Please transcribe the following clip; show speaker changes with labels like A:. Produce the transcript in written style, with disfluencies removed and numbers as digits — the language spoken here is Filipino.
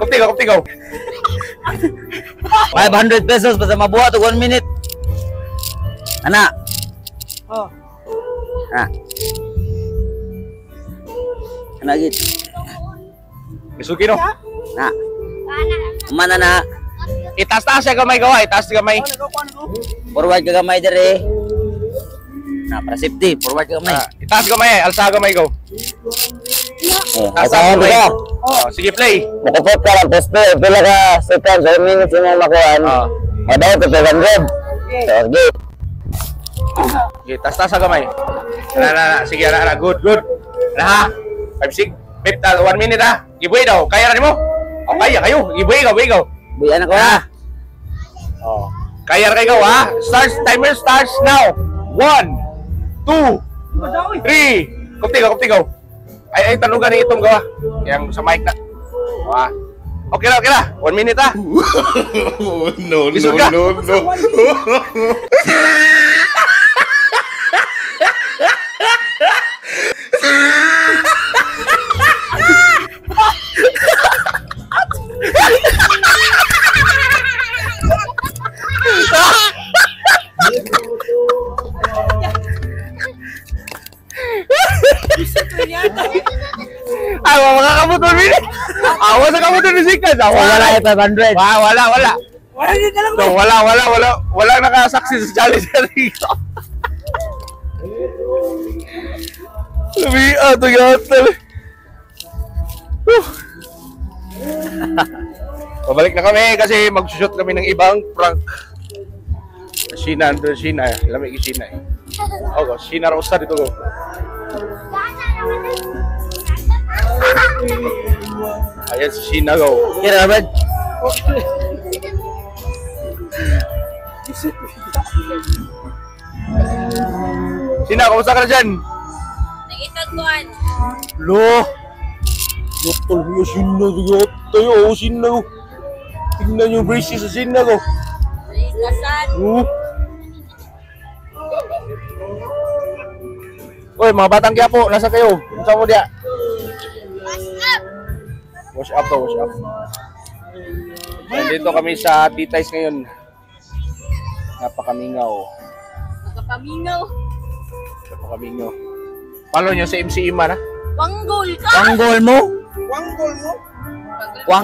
A: Kuptigaw.
B: 500 pesos basta mabuhat og 1 minute. Ana.
C: Oh.
B: Ana gid.
A: Isuki no.
B: Na. Mana na.
A: Itaas siya gamay gawa, itaas gamay.
B: Forward ka gamay dire. Na para safety, forward ka gamay.
A: Itaas gamay, alsa gamay go.
B: Asahan ka.
A: Sige play.
B: Nakapot ka lang poste, pila ka seconds, 1 minute mo makuhaan. Madaw ka 200. Sige.
A: Okay, taas gamay. Na, sige na, good. Na ha. 5 1 minute ha. Gibuhay daw, kaya na mo? O kaya kayo, gibuhay ikaw.
B: Buyan ako ha.
A: Oh. Kaya kayo ha. Timer starts now. 1 2 3. Kuptigaw. Ay tanugan ni itong gawa. Yang sa mic na. Okay na. 1 minute ha.
D: No.
A: Mga kabuton ini. Awas sa kabuton ni Sikas.
B: Wala 500.
A: Wala.
C: Wala din na lang.
A: So, wala nakasaksi sa challenge dito. Sabi, ito yata. Pabalik na kami kasi mag-shoot kami ng ibang prank. Sheena, lamig yung Sheena eh. Oh, Sheena Rosa dito go. Ayan si Sheena go.
B: Kira ba?
A: Sheena, kumusta ka na dyan?
E: Nagitagkuhan.
A: Lo! Doktor mo yung Sheena tayo. Sheena go. Tingnan yung braces sa Sheena go.
E: Kasan.
A: Oy, mga batang Quiapo, nasa kayo? Saan mo diya? Wash up. Nandito kami sa Titays ngayon. Napakamingaw. Follow nyo sa MC Ima na.
E: Wanggol ka.
B: Wanggol mo?
C: Wanggol mo?
B: Wang